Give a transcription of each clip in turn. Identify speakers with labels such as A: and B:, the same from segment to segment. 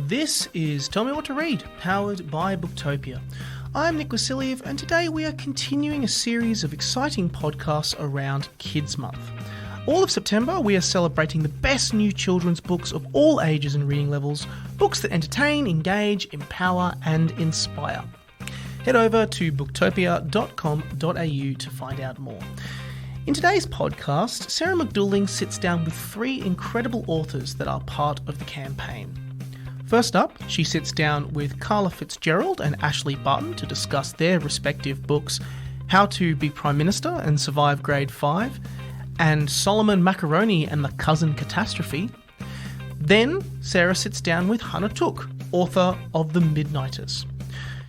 A: This is Tell Me What to Read, powered by Booktopia. I'm Nick Wasiliev, and today we are continuing a series of exciting podcasts around Kids Month. All of September, we are celebrating the best new children's books of all ages and reading levels, books that entertain, engage, empower, and inspire. Head over to booktopia.com.au to find out more. In today's podcast, Sarah McDuling sits down with three incredible authors that are part of the campaign. First up, she sits down with Carla Fitzgerald and Ashleigh Barton to discuss their respective books, How to Be Prime Minister and Survive Grade 5, and Solomon Macaroni and the Cousin Catastrophe. Then, Sarah sits down with Hana Tooke, author of The Midnighters.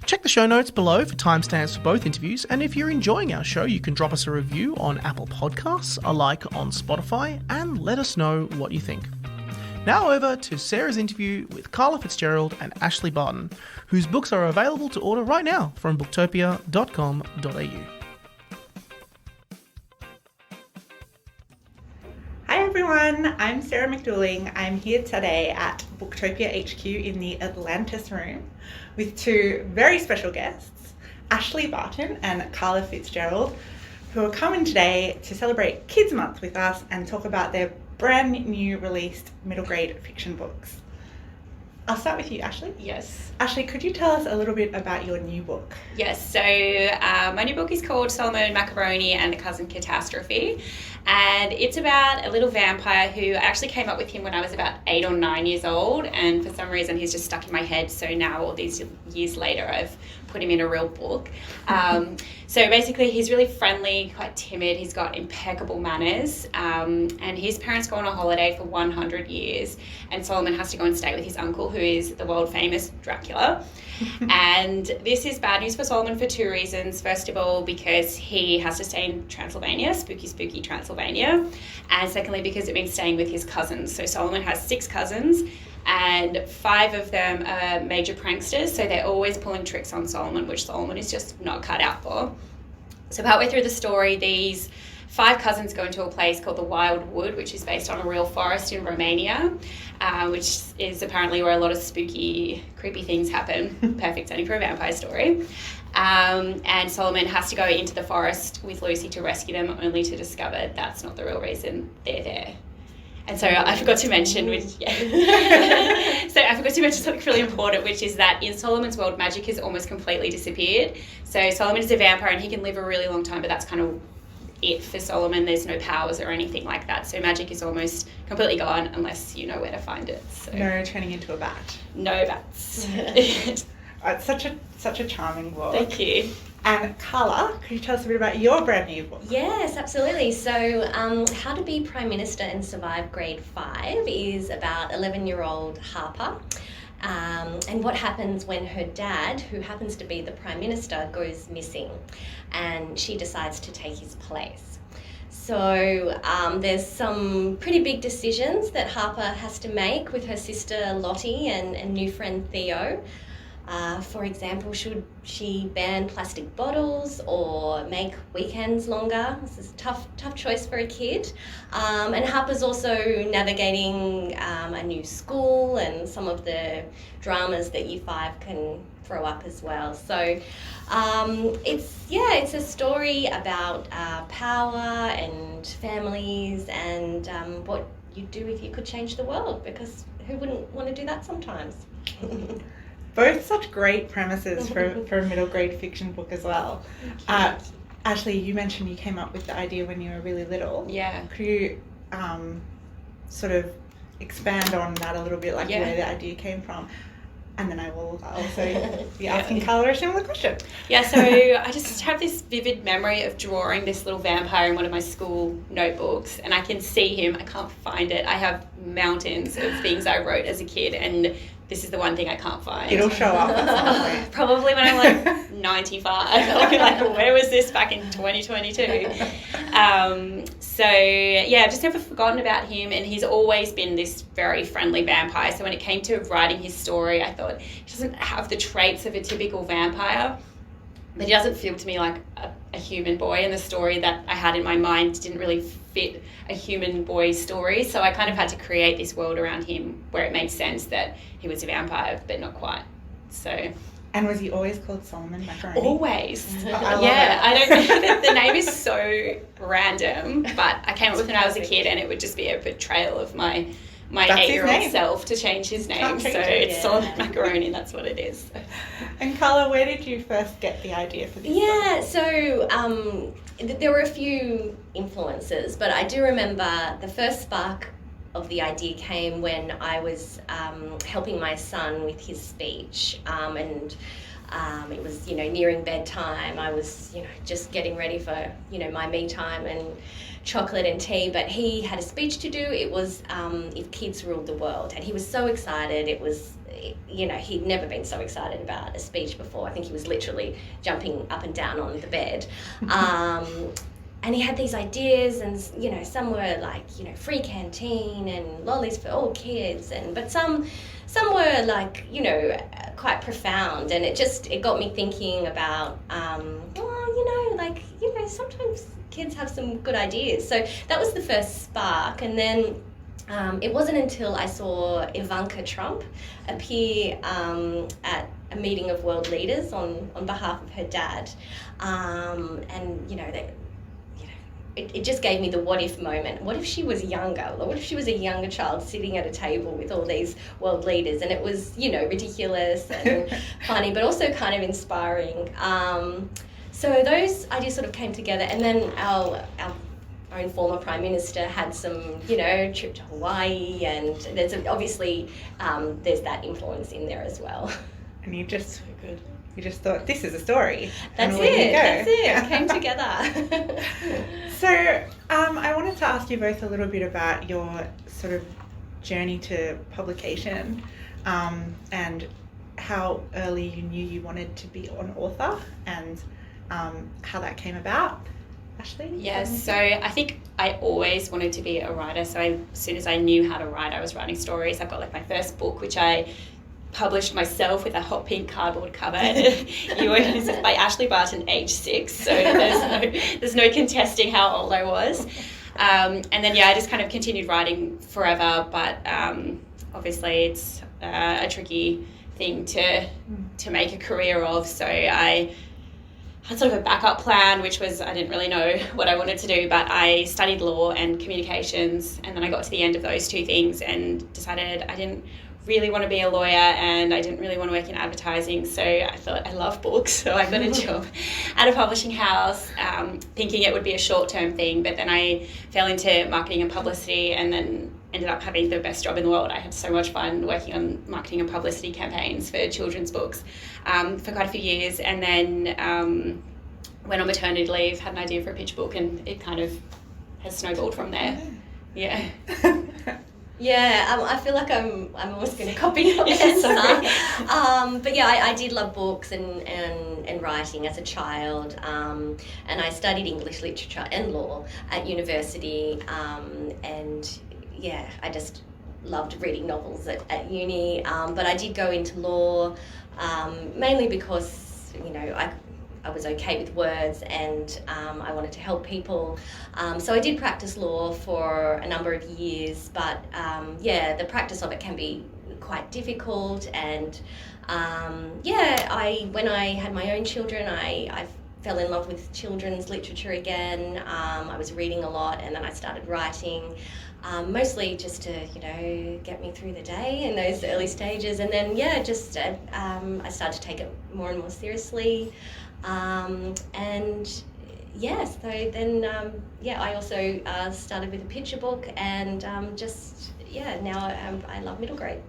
A: Check the show notes below for timestamps for both interviews, and if you're enjoying our show, you can drop us a review on Apple Podcasts, a like on Spotify, and let us know what you think. Now over to Sarah's interview with Carla Fitzgerald and Ashleigh Barton, whose books are available to order right now from booktopia.com.au.
B: Hi everyone, I'm Sarah McDuling. I'm here today at Booktopia HQ in the Atlantis room with two very special guests, Ashleigh Barton and Carla Fitzgerald, who are coming today to celebrate Kids Month with us and talk about their brand new released middle grade fiction books. I'll start with you, Ashleigh.
C: Yes.
B: Ashleigh, could you tell us a little bit about your new book?
C: Yes, so my new book is called Solomon Macaroni and the Cousin Catastrophe, and it's about a little vampire who I actually came up with him when I was about 8 or 9 years old, and for some reason he's just stuck in my head, so now all these years later I've put him in a real book. So basically he's really friendly, quite timid, he's got impeccable manners, and his parents go on a holiday for 100 years, and Solomon has to go and stay with his uncle, who is the world famous Dracula. And this is bad news for Solomon for two reasons. First of all, because he has to stay in Transylvania, spooky Transylvania, and secondly because it means staying with his cousins. So Solomon has 6 cousins, and 5 of them are major pranksters, so they're always pulling tricks on Solomon, which Solomon is just not cut out for. So partway through the story, these 5 cousins go into a place called the Wild Wood, which is based on a real forest in Romania, which is apparently where a lot of spooky, creepy things happen. Perfect setting for a vampire story. And Solomon has to go into the forest with Lucy to rescue them, only to discover that's not the real reason they're there. And so I forgot to mention, something really important, which is that in Solomon's world, magic has almost completely disappeared. So Solomon is a vampire and he can live a really long time, but that's kind of it for Solomon. There's no powers or anything like that. So magic is almost completely gone unless you know where to find it. So.
B: No turning into a bat.
C: No bats.
B: It's such a charming book.
C: Thank you.
B: And Carla, could you tell us a bit about your brand new book?
D: Yes, absolutely. So How to Be Prime Minister and Survive Grade 5 is about 11-year-old Harper and what happens when her dad, who happens to be the Prime Minister, goes missing and she decides to take his place. So there's some pretty big decisions that Harper has to make with her sister Lottie and new friend Theo. For example, should she ban plastic bottles or make weekends longer? This is a tough choice for a kid. And Harper's also navigating a new school and some of the dramas that Year 5 can throw up as well. So it's a story about power and families and what you'd do if you could change the world, because who wouldn't want to do that sometimes?
B: Both such great premises for a middle grade fiction book as well. Ashleigh, you mentioned you came up with the idea when you were really little.
C: Yeah.
B: Could you sort of expand on that a little bit, like where the idea came from? And then I will also be asking Carla a similar question.
C: Yeah, so I just have this vivid memory of drawing this little vampire in one of my school notebooks, and I can see him. I can't find it. I have mountains of things I wrote as a kid, and this is the one thing I can't find.
B: It'll show up at some point.
C: Probably when I'm like 95. I'll be like, where was this back in 2022? So yeah, I've just never forgotten about him, and he's always been this very friendly vampire. So when it came to writing his story, I thought he doesn't have the traits of a typical vampire, but he doesn't feel to me like a human boy, and the story that I had in my mind didn't really fit a human boy story. So I kind of had to create this world around him where it made sense that he was a vampire, but not quite. So.
B: And was he always called Solomon Macaroni?
C: Always.
B: I love
C: yeah,
B: it.
C: I don't know. The name is so random, but I came up with it when I was a kid, and it would just be a betrayal of my
B: That's
C: 8-year-old self to change his name. So it's Solomon Macaroni, that's what it is.
B: And Carla, where did you first get the idea for this?
D: Yeah, so there were a few influences, but I do remember the first spark of the idea came when I was helping my son with his speech, and it was, nearing bedtime. I was, just getting ready for, my me time and chocolate and tea, but he had a speech to do. It was If Kids Ruled the World, and he was so excited. It was, he'd never been so excited about a speech before. I think he was literally jumping up and down on the bed. And he had these ideas, and some were like free canteen and lollies for all kids, but some were like quite profound, and it got me thinking about sometimes kids have some good ideas. So that was the first spark, and then it wasn't until I saw Ivanka Trump appear at a meeting of world leaders on behalf of her dad, it just gave me the what if moment. What if she was younger? What if she was a younger child sitting at a table with all these world leaders? And it was, ridiculous and funny, but also kind of inspiring. So those ideas sort of came together. And then our own former Prime Minister had some, trip to Hawaii. And there's obviously there's that influence in there as well.
B: And you just thought, this is a story.
D: That's it. It came together.
B: So I wanted to ask you both a little bit about your sort of journey to publication, and how early you knew you wanted to be an author, and how that came about. Ashleigh?
C: Yes, so I think I always wanted to be a writer. So as soon as I knew how to write, I was writing stories. I got my first book, which I published myself with a hot pink cardboard cover. This is by Ashleigh Barton, age 6, so there's no contesting how old I was. And then I just kind of continued writing forever, but obviously it's a tricky thing to make a career of. So I had sort of a backup plan, which was I didn't really know what I wanted to do, but I studied law and communications, and then I got to the end of those two things and decided I didn't really want to be a lawyer, and I didn't really want to work in advertising. So I thought, I love books, so I got a job at a publishing house, thinking it would be a short-term thing, but then I fell into marketing and publicity, and then ended up having the best job in the world. I had so much fun working on marketing and publicity campaigns for children's books for quite a few years, and then went on maternity leave, had an idea for a pitch book, and it kind of has snowballed from there. Yeah.
D: Yeah, I feel like I'm almost going to copy your answer. But I did love books and writing as a child, and I studied English literature and law at university, and I just loved reading novels at uni, but I did go into law mainly because, I was okay with words, and I wanted to help people. So I did practice law for a number of years, but the practice of it can be quite difficult. And when I had my own children, I fell in love with children's literature again. I was reading a lot, and then I started writing. Mostly just to, get me through the day in those early stages. And then, I started to take it more and more seriously. So then, I also started with a picture book, and now I love middle grade.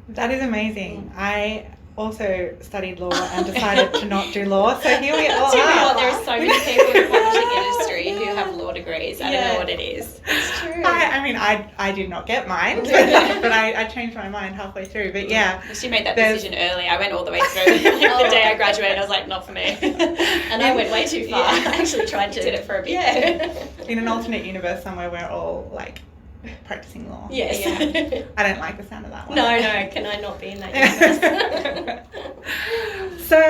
B: That is amazing. I also studied law and decided to not do law, so here we are.
C: There are so many people in the publishing industry who have law degrees. I don't know what it is.
D: It's true.
B: I did not get mine, but I changed my mind halfway through. But
C: She made that decision early. I went all the way through. The day I graduated, I was like, not for me.
D: And I went way too far. I actually tried to.
C: Did it for a bit.
B: Yeah. In an alternate universe somewhere, we're all practicing law.
D: Yes.
B: Yeah. I don't like the sound of that one.
D: No, can I not be in that universe?
B: So,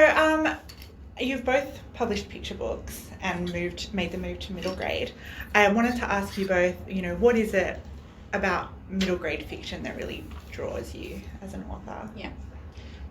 B: you've both published picture books and made the move to middle grade. I wanted to ask you both, what is it about middle grade fiction that really draws you as an author?
C: Yeah.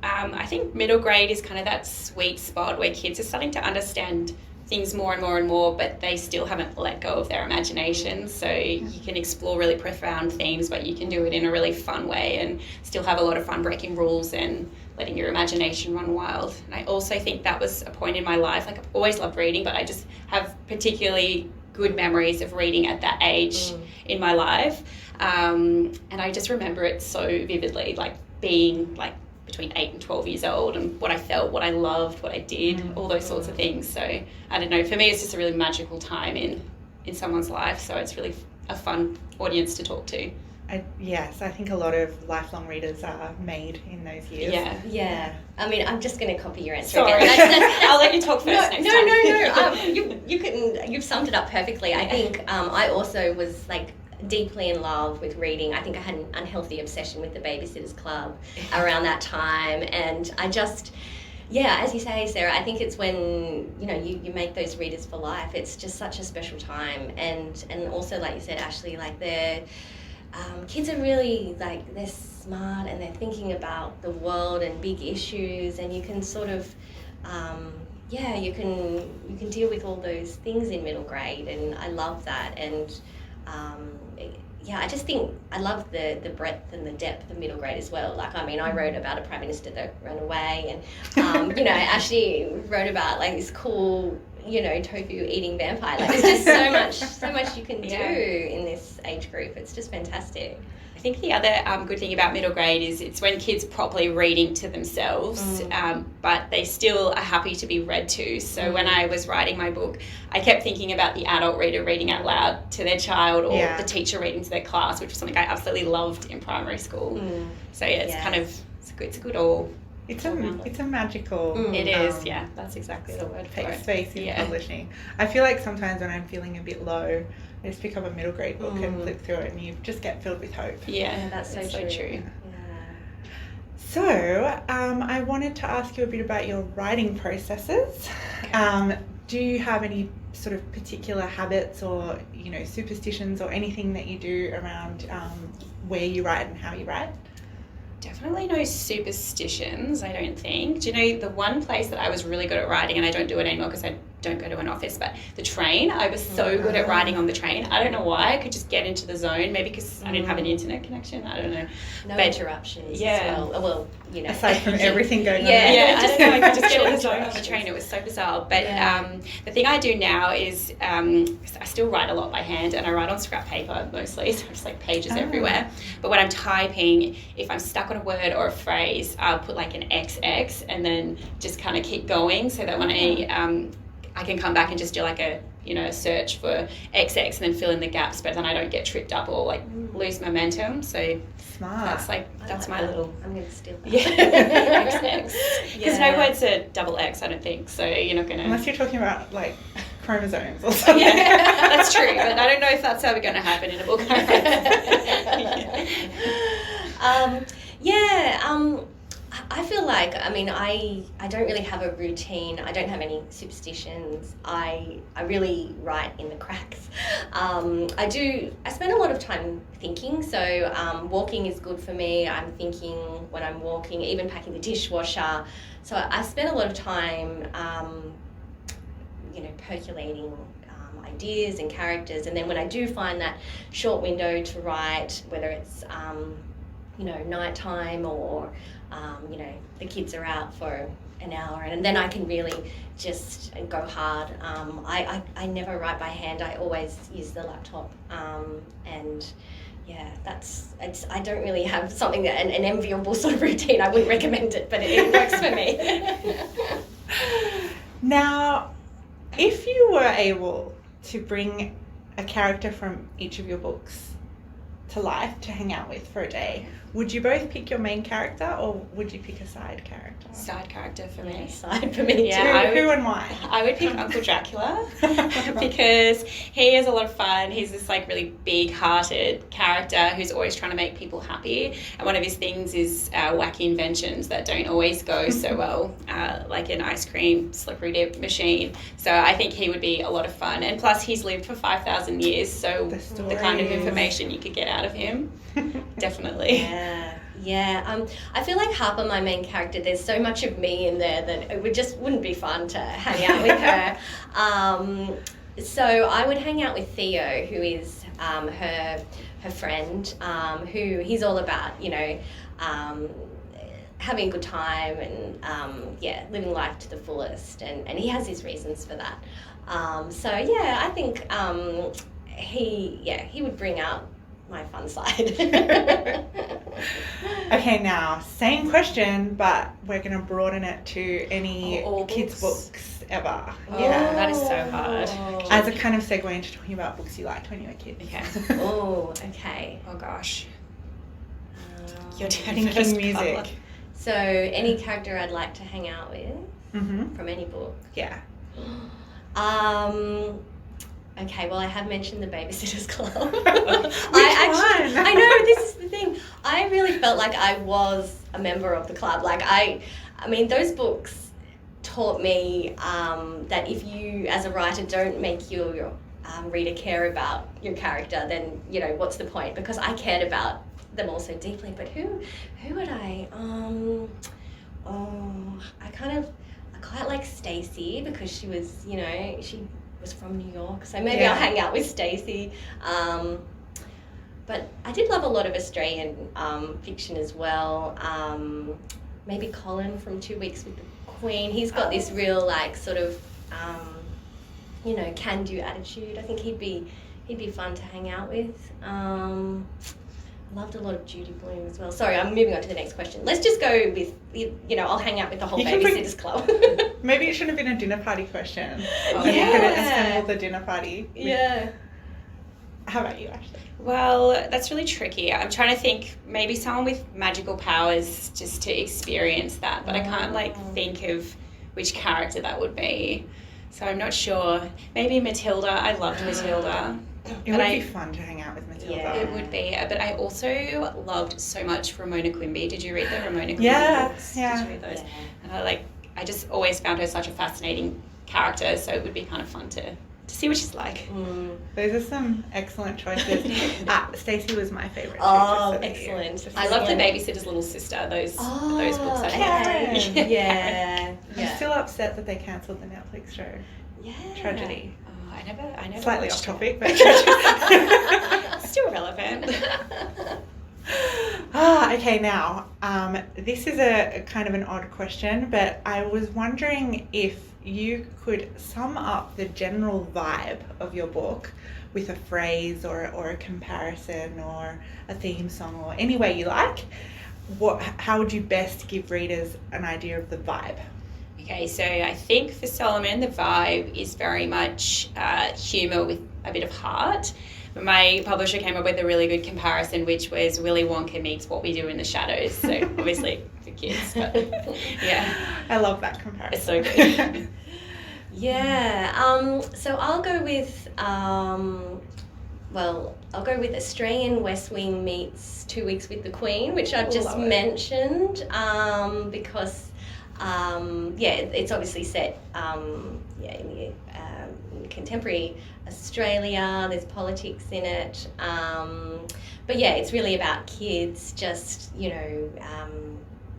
C: I think middle grade is kind of that sweet spot where kids are starting to understand things more and more and more, but they still haven't let go of their imagination. So you can explore really profound themes, but you can do it in a really fun way and still have a lot of fun breaking rules and letting your imagination run wild. And I also think that was a point in my life. Like, I've always loved reading, but I just have particularly good memories of reading at that age in my life. And I just remember it so vividly, like being like between 8 and 12 years old, and what I felt, what I loved, what I did, all those sorts of things. So I don't know, for me it's just a really magical time in someone's life, so it's really a fun audience to talk to.
B: Yes, I think a lot of lifelong readers are made in those years.
D: Yeah. I mean, I'm just going to copy your answer
C: Sorry.
D: again.
C: I'll let you talk first next time.
D: No. You've summed it up perfectly. I think I also was like deeply in love with reading. I think I had an unhealthy obsession with the Babysitters Club around that time, and I just, as you say, Sarah, I think it's when you make those readers for life. It's just such a special time, and also, like you said, Ashleigh, like kids are really like, they're smart and they're thinking about the world and big issues, and you can sort of you can deal with all those things in middle grade, and I love that. And I just think I love the breadth and the depth of middle grade as well. Like, I mean, I wrote about a prime minister that ran away, and I actually wrote about like this cool tofu eating vampire. Like, there's just so much you can do in this age group. It's just fantastic.
C: I think the other good thing about middle grade is it's when kids properly reading to themselves, but they still are happy to be read to. So when I was writing my book, I kept thinking about the adult reader reading out loud to their child, or the teacher reading to their class, which was something I absolutely loved in primary school. So it's kind of, it's a good all.
B: It's a magical.
C: It is, that's exactly the word for it.
B: Space in publishing. I feel like sometimes when I'm feeling a bit low, I just pick up a middle grade book and flip through it, and you just get filled with hope.
C: Yeah, that's so true.
B: So, I wanted to ask you a bit about your writing processes. Okay. Do you have any sort of particular habits or, superstitions or anything that you do around where you write and how you write?
C: Definitely no superstitions, I don't think. Do you know, the one place that I was really good at writing, and I don't do it anymore because I don't go to an office, but the train, I was so good at writing on the train. I don't know why. I could just get into the zone, maybe because I didn't have an internet connection. I don't know.
D: No interruptions as well.
B: Aside from everything going on.
C: Yeah, I don't know. I could just get in the zone on the train. It was so bizarre. But the thing I do now is I still write a lot by hand, and I write on scrap paper mostly, so just like pages everywhere. But when I'm typing, if I'm stuck on a word or a phrase, I'll put like an XX and then just kind of keep going, so that when I can come back and just do like a search for XX and then fill in the gaps, but then I don't get tripped up or like lose momentum. So
B: smart.
C: That's my little.
D: I'm going to steal that.
C: XX. Because no words are double X, I don't think. So you're not going to.
B: Unless you're talking about like chromosomes or something.
C: Yeah, that's true. But I don't know if that's ever going to happen in a book.
D: I feel like, I don't really have a routine. I don't have any superstitions. I really write in the cracks. I spend a lot of time thinking, so walking is good for me. I'm thinking when I'm walking, even packing the dishwasher. So I spend a lot of time, percolating ideas and characters. And then when I do find that short window to write, whether it's, nighttime or, the kids are out for an hour, and then I can really just go hard. I never write by hand. I always use the laptop. I don't really have something that an enviable sort of routine. I wouldn't recommend it, but it works for me.
B: Now, if you were able to bring a character from each of your books to life to hang out with for a day, would you both pick your main character or would you pick a side character?
C: Side character for me.
D: Side for me
C: Yeah,
D: too.
B: Who and why?
C: I would pick Uncle Dracula because he is a lot of fun. He's this like really big-hearted character who's always trying to make people happy. And one of his things is wacky inventions that don't always go so well, like an ice cream slippery dip machine. So I think he would be a lot of fun. And plus he's lived for 5,000 years, so the kind of information you could get out of him, definitely.
D: Yeah. I feel like Harper, my main character, there's so much of me in there that it wouldn't be fun to hang out with her. So I would hang out with Theo, who is her friend, who he's all about, having a good time and living life to the fullest, and he has his reasons for that. I think he would bring out my fun side.
B: Okay, now, same question, but we're going to broaden it to any kids' books ever.
C: That is so hard.
B: As a kind of segue into talking about books you liked when you were kids.
C: Okay.
D: Okay.
C: Oh gosh.
B: You're thinking music.
D: So any character I'd like to hang out with from any book.
B: Yeah.
D: Okay, well, I have mentioned the Babysitter's Club.
B: Which one?
D: I know, this is the thing. I really felt like I was a member of the club. Like, I mean, those books taught me that if you, as a writer, don't make your reader care about your character, then, what's the point? Because I cared about them all so deeply. But who would I? I quite like Stacey because she was, she was from New York, so maybe I'll hang out with Stacey. But I did love a lot of Australian fiction as well. Maybe Colin from 2 Weeks with the Queen. He's got this real sort of can-do attitude. I think he'd be fun to hang out with. Loved a lot of Judy Blume as well. Sorry, I'm moving on to the next question. Let's just go with, I'll hang out with the whole Babysitter's Club.
B: Maybe it should have been a dinner party question. You could have assembled the dinner party. How about you, Ashleigh?
C: Well, that's really tricky. I'm trying to think maybe someone with magical powers just to experience that, but I can't think of which character that would be. So I'm not sure. Maybe Matilda. I loved Matilda.
B: It would be fun to hang out with Matilda.
C: Yeah, it would be. But I also loved so much Ramona Quimby. Did you read the Ramona Quimby books?
B: Yeah.
C: Did you read those? Yeah. And I just always found her such a fascinating character, so it would be kind of fun to see what she's like.
B: Those are some excellent choices. Stacey was my favourite.
D: Oh, excellent.
C: I love The Babysitter's Little Sister, those books.
B: Karen.
D: Yeah.
B: I'm still upset that they cancelled the Netflix show.
D: Yeah.
B: Tragedy.
C: I never
B: Slightly off
C: watched
B: topic, but
C: still relevant.
B: Okay, now, this is a kind of an odd question, but I was wondering if you could sum up the general vibe of your book with a phrase or a comparison or a theme song or any way you like. How would you best give readers an idea of the vibe?
C: Okay, so I think for Solomon, the vibe is very much humour with a bit of heart. My publisher came up with a really good comparison, which was Willy Wonka meets What We Do in the Shadows. So obviously for kids, but yeah.
B: I love that comparison.
C: It's so good.
D: So I'll go with, Australian West Wing meets 2 Weeks with the Queen, which I've just mentioned, because it's obviously set in contemporary Australia. There's politics in it, but it's really about kids just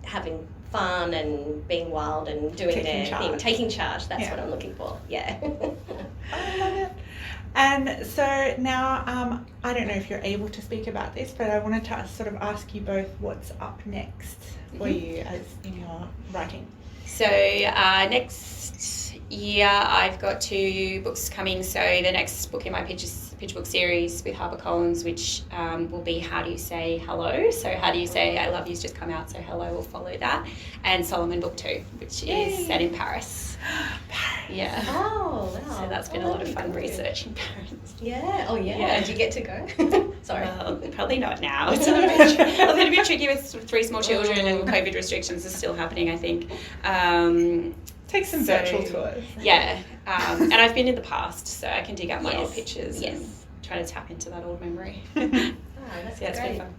D: having fun and being wild and doing their thing, taking charge. That's what I'm looking for. I
B: love it. And so now, I don't know if you're able to speak about this, but I wanted to sort of ask you both what's up next for you as in your writing.
C: So next year I've got 2 books coming. So the next book in my pitch book series with HarperCollins, which will be How Do You Say Hello? So How Do You Say I Love You's just come out, so Hello will follow that. And Solomon Book 2, which is set in Paris.
B: Paris.
C: Yeah.
D: Oh, wow.
C: So that's been a lot of fun researching parents.
D: Yeah. Oh, yeah.
C: Yeah.
D: Did you get to go? Sorry.
C: Well, probably not now. It's a little bit tricky with 3 small children and COVID restrictions are still happening, I think.
B: Take some virtual tours.
C: Yeah. And I've been in the past, so I can dig up my old
D: Yes.
C: pictures and try to tap into that old memory.
D: Oh, that's
C: Yeah, it's been
D: great.
C: fun.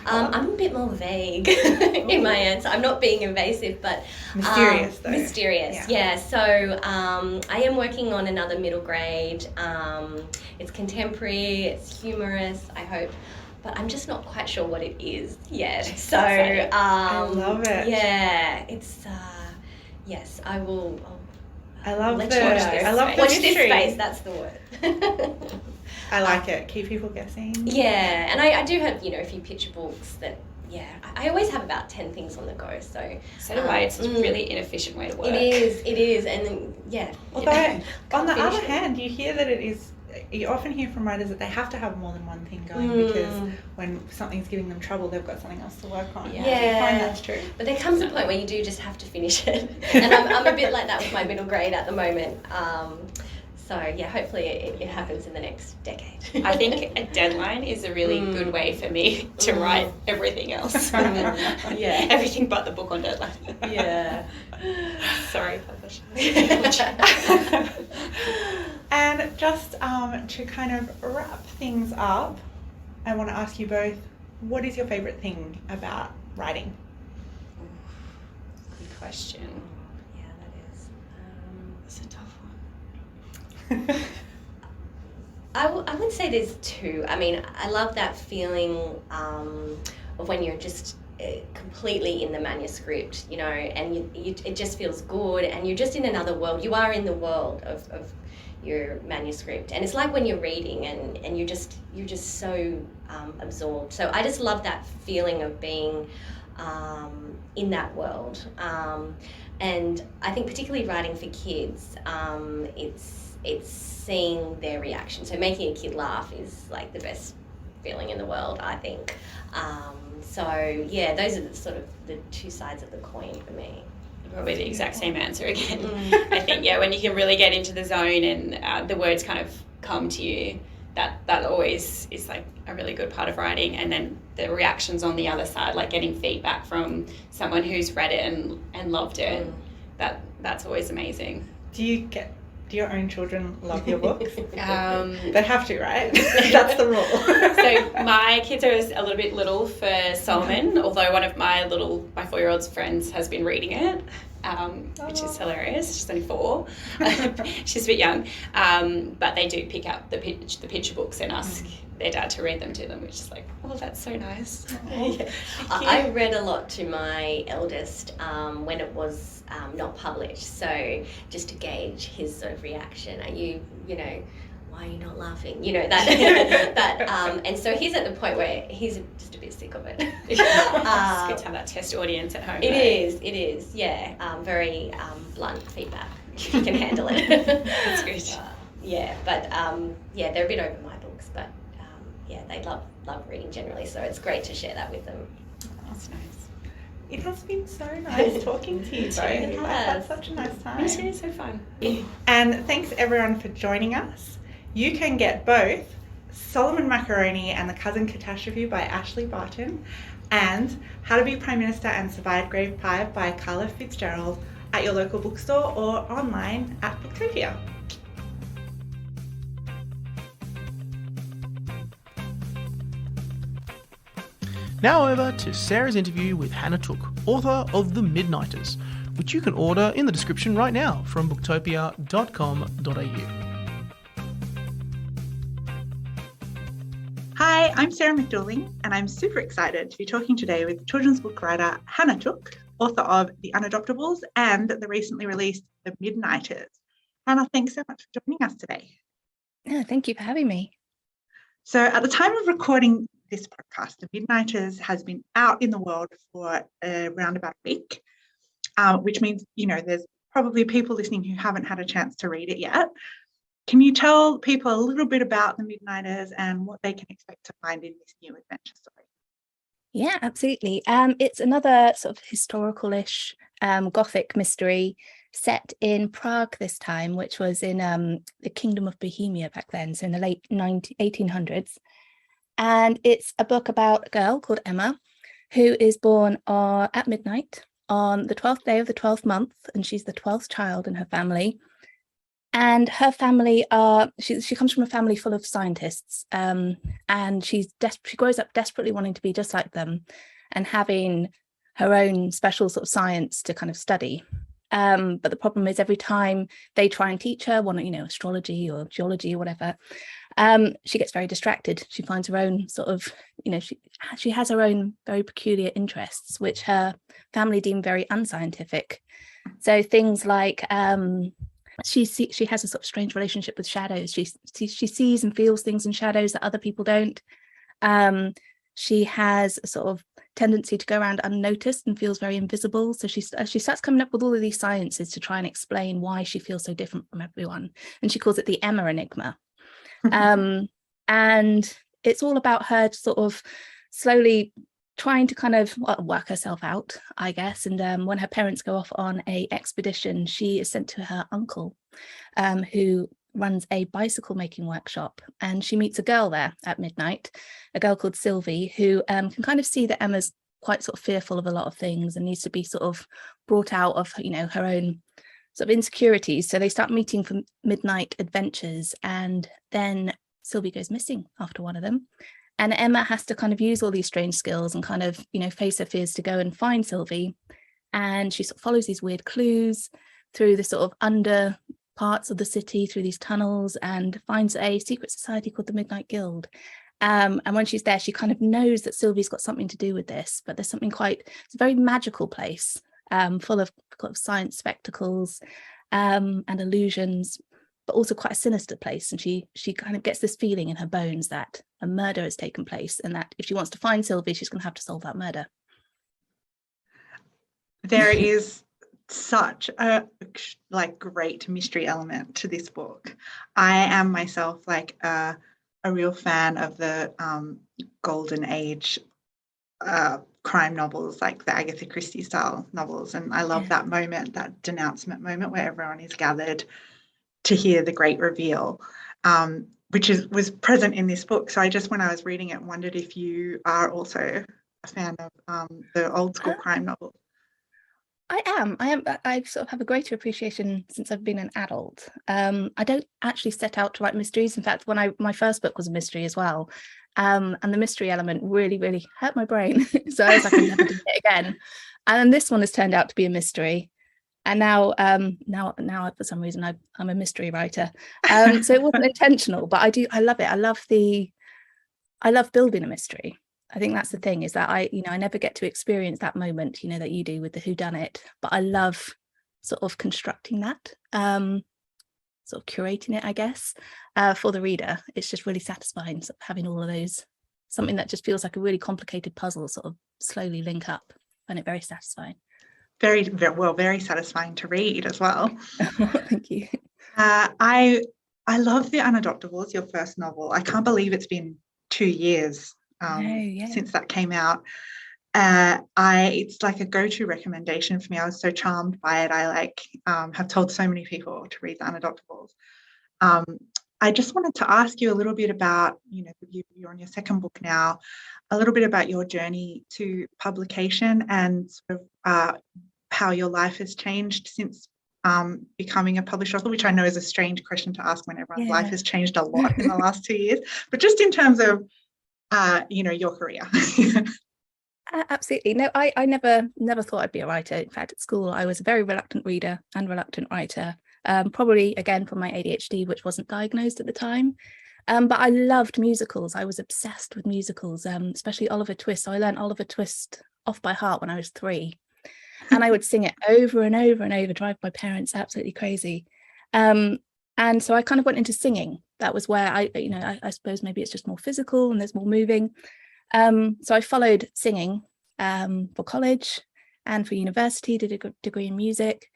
D: I'm a bit more vague in my answer. I'm not being invasive, but
B: Mysterious, though.
D: Mysterious, yeah. So I am working on another middle grade. It's contemporary, it's humorous, I hope, but I'm just not quite sure what it is yet. So
B: I love it.
D: Yeah, it's yes, I will.
B: I love
D: let
B: the.
D: you watch this.
B: I love the
D: Watch this
B: mystery.
D: space. That's the word.
B: I like it. Keep people guessing.
D: Yeah, and I do have, a few picture books that, I always have about 10 things on the go, so.
C: So do I. It's a really inefficient way to work.
D: It is, and then,
B: Although, on the
D: finish
B: other
D: it.
B: hand, you hear that it is, you often hear from writers that they have to have more than one thing going because when something's giving them trouble, they've got something else to work on.
C: Yeah.
B: Do you find that's true?
D: But there comes a point where you do just have to finish it, and I'm a bit like that with my middle grade at the moment. So yeah, hopefully it happens in the next decade.
C: I think a deadline is a really good way for me to write everything else.
D: Yeah.
C: Everything but the book on deadline.
D: Yeah.
C: Sorry, publishers.
B: And just to kind of wrap things up, I want to ask you both, what is your favourite thing about writing?
C: Good question.
D: Yeah, that is.
C: It's a tough one.
D: I would say there's two. I mean, I love that feeling of when you're just completely in the manuscript, and it just feels good, and you're just in another world. You are in the world of your manuscript, and it's like when you're reading, and you're just so absorbed. So I just love that feeling of being in that world, and I think particularly writing for kids, it's seeing their reaction. So making a kid laugh is like the best feeling in the world, I think. So yeah, those are the sort of the two sides of the coin for me.
C: Probably the exact same answer again. I think, when you can really get into the zone and the words kind of come to you, that always is like a really good part of writing. And then the reactions on the other side, like getting feedback from someone who's read it and loved it, that's always amazing.
B: Do your own children love your books? They have to, right? That's the rule.
C: So my kids are a little bit little for Solomon, although one of my 4-year-old's friends has been reading it, which is hilarious. She's only 4. She's a bit young, but they do pick up the picture books and ask their dad to read them to them, which is like, oh, that's so nice.
D: Yeah. I read a lot to my eldest when it was not published, so just to gauge his sort of reaction. Are you, why are you not laughing? That and so he's at the point where he's just a bit sick of it.
C: It's good to have that test audience at home.
D: It is, yeah. Very blunt feedback. You can handle it.
C: That's good.
D: But they're a bit over my books, but they love reading generally, so it's great to share that with them.
C: That's nice.
B: It has been so nice talking to you both.
D: It
B: I've
D: has.
B: had such a nice time.
C: Me too, so fun.
B: And thanks everyone for joining us. You can get both Solomon Macaroni and the Cousin Catastrophe by Ashleigh Barton and How to Be Prime Minister and Survive Grade 5 by Carla Fitzgerald at your local bookstore or online at Booktopia.
A: Now over to Sarah's interview with Hana Tooke, author of The Midnighters, which you can order in the description right now from booktopia.com.au.
B: Hi, I'm Sarah McDuling, and I'm super excited to be talking today with children's book writer Hana Tooke, author of The Unadoptables and the recently released The Midnighters. Hana, thanks so much for joining us today.
E: Thank you for having me.
B: So at the time of recording this podcast, The Midnighters has been out in the world for around about a week, which means, there's probably people listening who haven't had a chance to read it yet. Can you tell people a little bit about The Midnighters and what they can expect to find in this new adventure story?
E: Yeah, absolutely. It's another sort of historical-ish gothic mystery set in Prague this time, which was in the Kingdom of Bohemia back then, so in the late 1800s. And it's a book about a girl called Emma, who is born at midnight on the 12th day of the 12th month, and she's the 12th child in her family. And her family she comes from a family full of scientists, and she grows up desperately wanting to be just like them and having her own special sort of science to kind of study. But the problem is every time they try and teach her astrology or geology or whatever, she gets very distracted. She finds her own sort of, she has her own very peculiar interests, which her family deem very unscientific. So things like she has a sort of strange relationship with shadows. She sees and feels things in shadows that other people don't. She has a sort of tendency to go around unnoticed and feels very invisible. So she starts coming up with all of these sciences to try and explain why she feels so different from everyone. And she calls it the Emma enigma. And it's all about her sort of slowly trying to kind of work herself out, I guess. And when her parents go off on a expedition, she is sent to her uncle, who runs a bicycle making workshop, and she meets a girl there at midnight, a girl called Sylvie, who can kind of see that Emma's quite sort of fearful of a lot of things and needs to be sort of brought out of her own sort of insecurities. So they start meeting for midnight adventures, and then Sylvie goes missing after one of them, and Emma has to kind of use all these strange skills and kind of face her fears to go and find Sylvie. And she sort of follows these weird clues through the sort of under parts of the city, through these tunnels, and finds a secret society called the Midnight Guild. And when she's there, she kind of knows that Sylvie's got something to do with this, but there's something it's a very magical place, full of science spectacles and illusions, but also quite a sinister place. And she kind of gets this feeling in her bones that a murder has taken place, and that if she wants to find Sylvie, she's going to have to solve that murder.
B: There is such a great mystery element to this book. I am myself a real fan of the golden age crime novels, like the Agatha Christie style novels, and I love that moment, that denouncement moment where everyone is gathered to hear the great reveal, which was present in this book. So I just, when I was reading it, wondered if you are also a fan of the old school crime novels.
E: I am. I sort of have a greater appreciation since I've been an adult. I don't actually set out to write mysteries. In fact, my first book was a mystery as well. And the mystery element really, really hurt my brain. So I was like, I'm never doing it again. And then this one has turned out to be a mystery. And now for some reason I'm a mystery writer. So it wasn't intentional, but I love it. I love building a mystery. I think that's the thing, is that I never get to experience that moment, that you do with the whodunit, but I love sort of constructing that, sort of curating it, I guess, for the reader. It's just really satisfying, sort of having all of those, something that just feels like a really complicated puzzle sort of slowly link up. I find it very satisfying.
B: Very, very well, very satisfying to read as well.
E: Thank you.
B: I love The Unadoptables, your first novel. I can't believe it's been 2 years since that came out. It's like a go-to recommendation for me. I was so charmed by it. I have told so many people to read The Unadoptables. I just wanted to ask you a little bit about, you're on your second book now, a little bit about your journey to publication and sort of how your life has changed since becoming a published author, which I know is a strange question to ask when everyone's life has changed a lot in the last 2 years, but just in terms of your career.
E: Absolutely. No, I never thought I'd be a writer. In fact, at school I was a very reluctant reader and reluctant writer, probably again from my ADHD, which wasn't diagnosed at the time. But I loved musicals. I was obsessed with musicals, especially Oliver Twist. So I learned Oliver Twist off by heart when I was 3, and I would sing it over and over and over, drive my parents absolutely crazy. And so I kind of went into singing. That was where I suppose maybe it's just more physical and there's more moving. So I followed singing for college and for university, did a degree in music.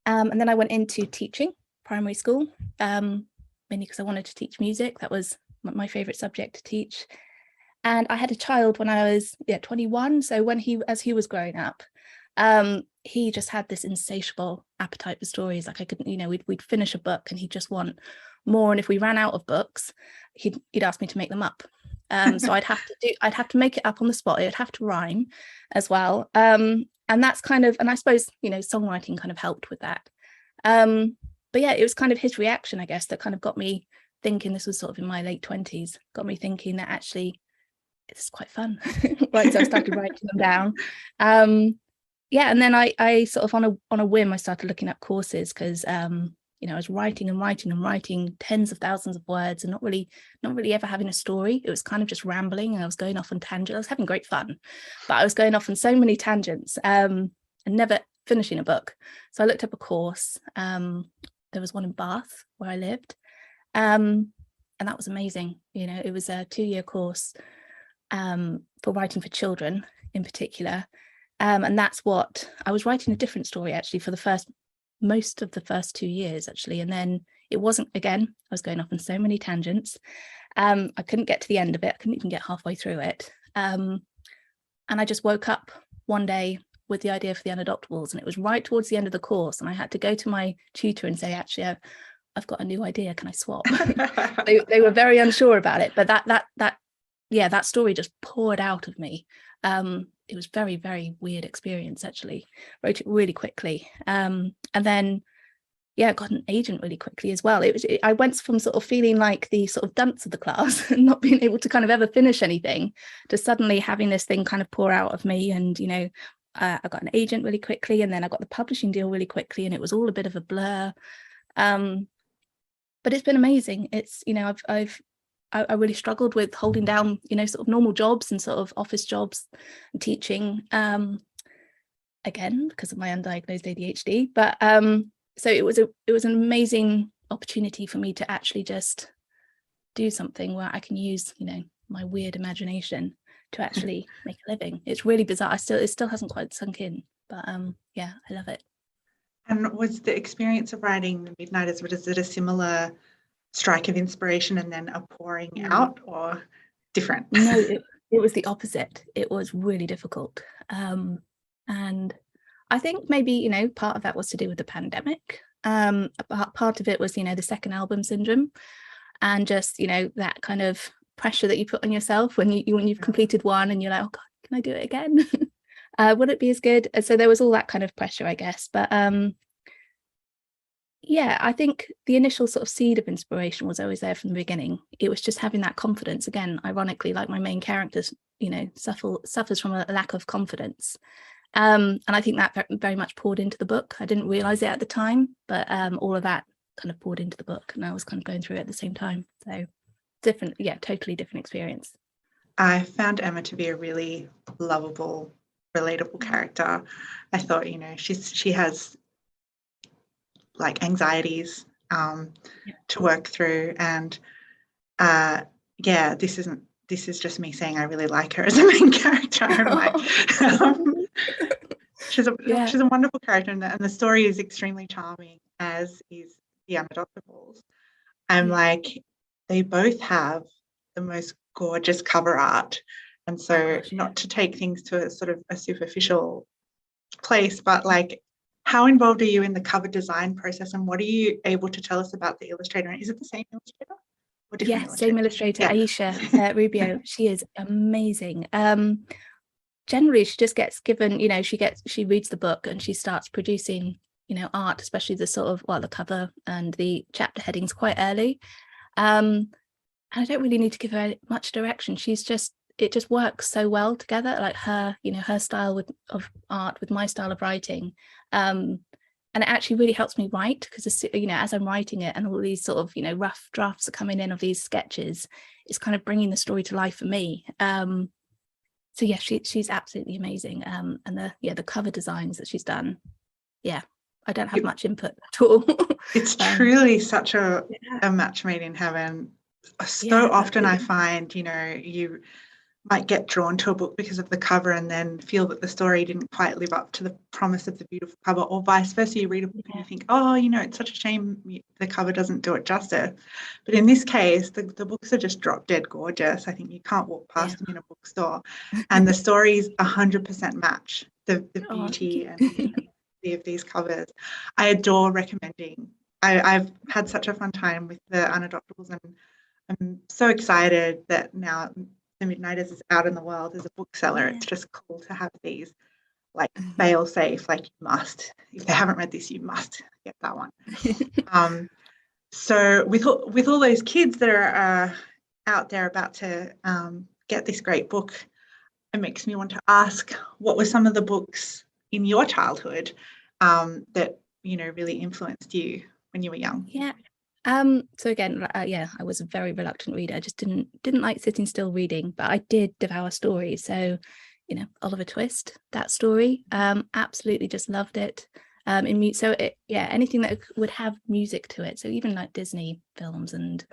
E: And then I went into teaching primary school, mainly because I wanted to teach music. That was my favourite subject to teach. And I had a child when I was 21. So as he was growing up, he just had this insatiable appetite for stories. Like I couldn't, we'd finish a book and he'd just want more. And if we ran out of books, he'd ask me to make them up. So I'd have to make it up on the spot. It'd have to rhyme as well. And that's kind of, and I suppose, songwriting kind of helped with that. But yeah, it was kind of his reaction, I guess, that kind of got me thinking. This was sort of in my late 20s, got me thinking that actually it's quite fun. Right. So I started writing them down. And then I sort of on a whim, I started looking up courses because I was writing and writing and writing tens of thousands of words and not really ever having a story. It was kind of just rambling, and I was going off on tangents. I was having great fun, but I was going off on so many tangents and never finishing a book. So I looked up a course. There was one in Bath where I lived, and that was amazing. It was a 2-year course for writing for children in particular. And that's what I was writing a different story actually for most of the first 2 years actually. And then it wasn't, again, I was going off on so many tangents. I couldn't get to the end of it. I couldn't even get halfway through it. And I just woke up one day with the idea for the Unadoptables, and it was right towards the end of the course. And I had to go to my tutor and say, actually, I've got a new idea. Can I swap? They were very unsure about it, but that story just poured out of me. It was very, very weird experience, actually. Wrote it really quickly. And then, I got an agent really quickly as well. I went from sort of feeling like the sort of dunce of the class and not being able to kind of ever finish anything to suddenly having this thing kind of pour out of me. And, I got an agent really quickly, and then I got the publishing deal really quickly, and it was all a bit of a blur. But it's been amazing. It's, I really struggled with holding down, sort of normal jobs and sort of office jobs and teaching, again, because of my undiagnosed ADHD. But so it was an amazing opportunity for me to actually just do something where I can use, my weird imagination to actually make a living. It's really bizarre. It still hasn't quite sunk in, but I love it.
B: And was the experience of writing The Midnighters, is it a similar strike of inspiration and then a pouring out, or different?
E: No, it was the opposite. It was really difficult. And I think maybe, part of that was to do with the pandemic. Part of it was, the second album syndrome, and just, that kind of pressure that you put on yourself when you've completed one and you're like, oh God, can I do it again? Would it be as good? So there was all that kind of pressure, I guess. But I think the initial sort of seed of inspiration was always there from the beginning. It was just having that confidence. Again, ironically, like my main characters, suffers from a lack of confidence. And I think that very much poured into the book. I didn't realize it at the time, but all of that kind of poured into the book, and I was kind of going through it at the same time. So different, totally different experience.
B: I found Emma to be a really lovable, relatable character. I thought, she has like anxieties to work through, and this is just me saying I really like her as a main character. She's a wonderful character, and the story is extremely charming, as is the Unadoptables. I'm like, they both have the most gorgeous cover art, and so not to take things to a sort of a superficial place, but like, how involved are you in the cover design process, and what are you able to tell us about the illustrator? Is it the same illustrator?
E: Yes, same illustrator, Aisha Rubio. She is amazing. Generally, she just gets given, she reads the book and she starts producing, art, especially the sort of, the cover and the chapter headings quite early. And I don't really need to give her much direction. It just works so well together, like her, her style of art with my style of writing. And it actually really helps me write, because, as I'm writing it and all these sort of, rough drafts are coming in of these sketches, it's kind of bringing the story to life for me. So yeah, she's absolutely amazing. And the cover designs that she's done, I don't have much input at all.
B: It's truly such a match made in heaven. So often I find, you might get drawn to a book because of the cover and then feel that the story didn't quite live up to the promise of the beautiful cover, or vice versa. You read a book and you think, it's such a shame the cover doesn't do it justice. But in this case, the books are just drop dead gorgeous. I think you can't walk past them in a bookstore. And the stories 100% match the beauty and beauty of these covers. I adore recommending. I've had such a fun time with the Unadoptables, and I'm so excited that now The Midnighters is out in the world as a bookseller. It's just cool to have these like fail safe, like you must. If they haven't read this, you must get that one. So with all those kids that are out there about to get this great book, it makes me want to ask, what were some of the books in your childhood that really influenced you when you were young?
E: Yeah. So again, I was a very reluctant reader. I just didn't like sitting still reading, but I did devour stories. So, Oliver Twist, that story, absolutely just loved it. Anything that would have music to it. So even like Disney films, and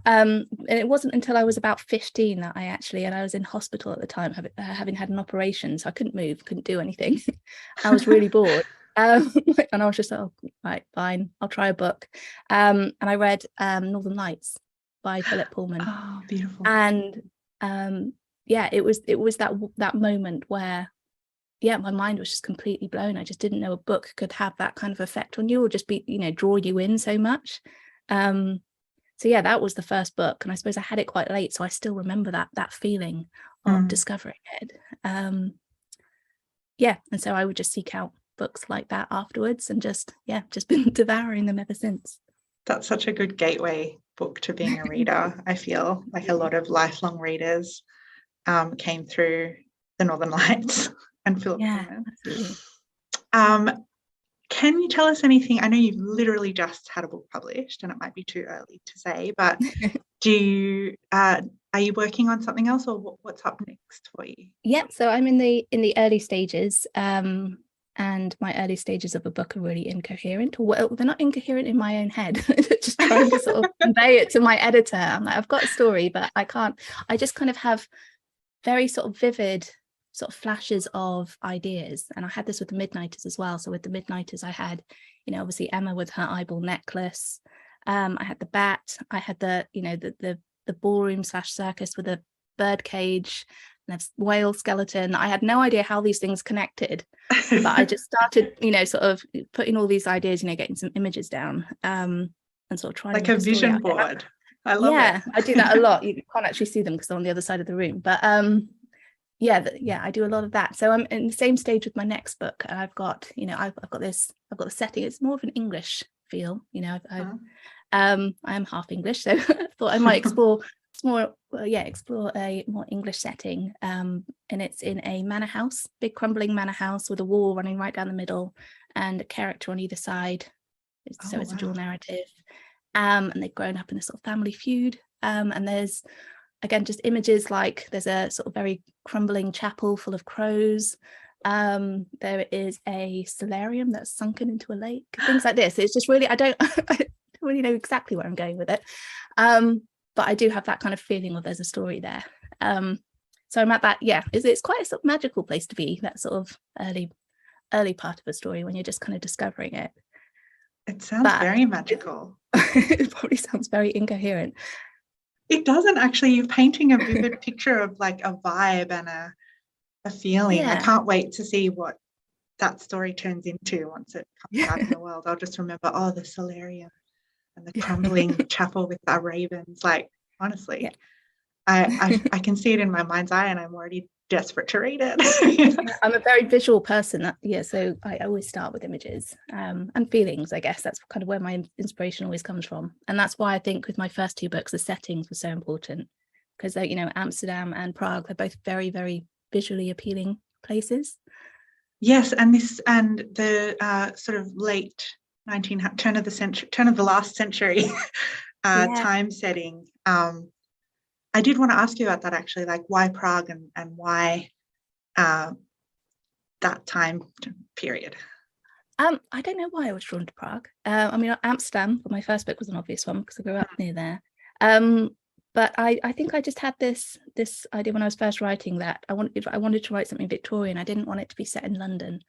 E: it wasn't until I was about 15 that I was in hospital at the time, having had an operation, so I couldn't move, couldn't do anything. I was really bored. And I was just like, oh, right, fine, I'll try a book. And I read Northern Lights by Philip Pullman.
B: Oh, beautiful.
E: And it was that moment where my mind was just completely blown. I just didn't know a book could have that kind of effect on you, or just be, draw you in so much. That was the first book, and I suppose I had it quite late, so I still remember that feeling of discovering it. And so I would just seek out books like that afterwards, and just been devouring them ever since.
B: That's such a good gateway book to being a reader. I feel like a lot of lifelong readers came through the Northern Lights and Philip Pullman.
E: Absolutely.
B: Can you tell us anything? I know you've literally just had a book published, and it might be too early to say, but are you working on something else, or what's up next for you?
E: Yeah, so I'm in the early stages, and my early stages of a book are really incoherent. Well, they're not incoherent in my own head. Just trying to sort of convey it to my editor. I'm like, I've got a story, but I can't. I just kind of have very sort of vivid sort of flashes of ideas, and I had this with the Midnighters as well. So with the Midnighters, I had, obviously Emma with her eyeball necklace. I had the bat. I had the ballroom / circus with a bird cage and a whale skeleton. I had no idea how these things connected, but I just started, sort of putting all these ideas, getting some images down, and sort of trying
B: like
E: to make
B: a vision board. I love it.
E: Yeah, I do that a lot. You can't actually see them because they're on the other side of the room, but I do a lot of that. So I'm in the same stage with my next book, and I've got the setting. It's more of an English feel, I am half English, so I thought I might explore a more English setting. And it's in a manor house, big crumbling manor house with a wall running right down the middle and a character on either side. It's a dual narrative. And they've grown up in a sort of family feud. And there's, again, just images like there's a sort of very crumbling chapel full of crows. There is a solarium that's sunken into a lake, things like this. It's just really, I don't really know exactly where I'm going with it. But I do have that kind of feeling of there's a story there. So I'm at that, it's quite a sort of magical place to be, that sort of early part of a story when you're just kind of discovering it.
B: It sounds very magical.
E: It probably sounds very incoherent.
B: It doesn't actually. You're painting a vivid picture of like a vibe and a feeling. Yeah. I can't wait to see what that story turns into once it comes out in the world. I'll just remember, the solarium and the crumbling chapel with our ravens. Like, honestly, I can see it in my mind's eye, and I'm already desperate to read it.
E: I'm a very visual person, so I always start with images and feelings. I guess that's kind of where my inspiration always comes from, and that's why I think with my first two books the settings were so important, because Amsterdam and Prague, they're both very, very visually appealing places.
B: Yes, and the sort of late turn of the last century time setting. I did want to ask you about that, actually, like why Prague and why that time period?
E: I don't know why I was drawn to Prague. Amsterdam for my first book was an obvious one because I grew up near there. But I think I just had this idea when I was first writing that I wanted to write something Victorian. I didn't want it to be set in London.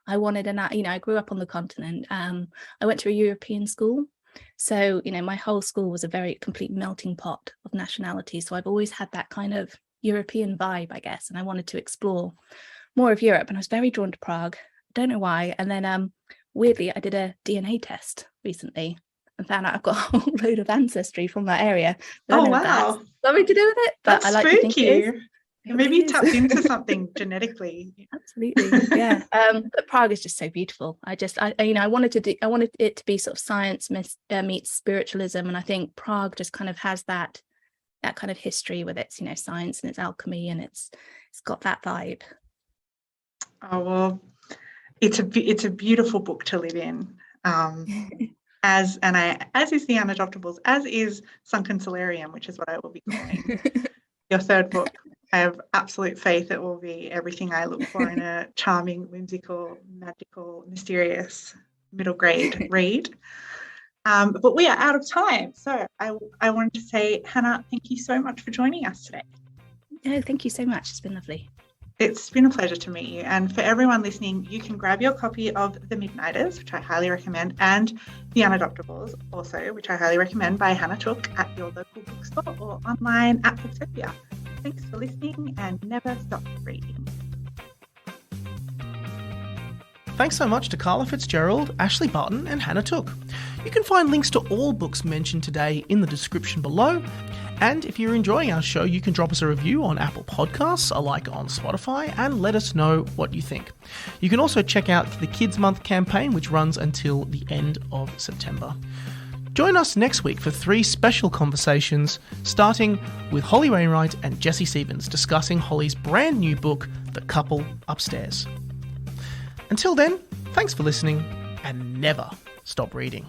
E: I wanted I grew up on the continent. I went to a European school. So, my whole school was a very complete melting pot of nationalities. So I've always had that kind of European vibe, I guess. And I wanted to explore more of Europe. And I was very drawn to Prague. don't know why. And then weirdly, I did a DNA test recently and found out I've got a whole load of ancestry from that area.
B: Oh, wow.
E: Something to do with it, but
B: That's
E: I like to think it is.
B: Maybe you tapped into something genetically.
E: Absolutely, yeah. But Prague is just so beautiful. I wanted it to be sort of science meets spiritualism, and I think Prague just kind of has that kind of history with its, science and its alchemy, and it's got that vibe.
B: Oh, well, it's a beautiful book to live in. As is The Unadoptables, as is Sunken Solarium, which is what I will be calling your third book. I have absolute faith it will be everything I look for in a charming, whimsical, magical, mysterious middle grade read. But we are out of time. So I wanted to say, Hannah, thank you so much for joining us today.
E: No, thank you so much. It's been lovely.
B: It's been a pleasure to meet you. And for everyone listening, you can grab your copy of The Midnighters, which I highly recommend, and The Unadoptables, also, which I highly recommend, by Hana Tooke at your local bookstore or online at Booktopia. Thanks for listening and never stop reading.
A: Thanks so much to Carla Fitzgerald, Ashleigh Barton and Hana Tooke. You can find links to all books mentioned today in the description below. And if you're enjoying our show, you can drop us a review on Apple Podcasts, a like on Spotify, and let us know what you think. You can also check out the Kids Month campaign, which runs until the end of September. Join us next week for 3 special conversations, starting with Holly Wainwright and Jessie Stevens discussing Holly's brand new book, The Couple Upstairs. Until then, thanks for listening and never stop reading.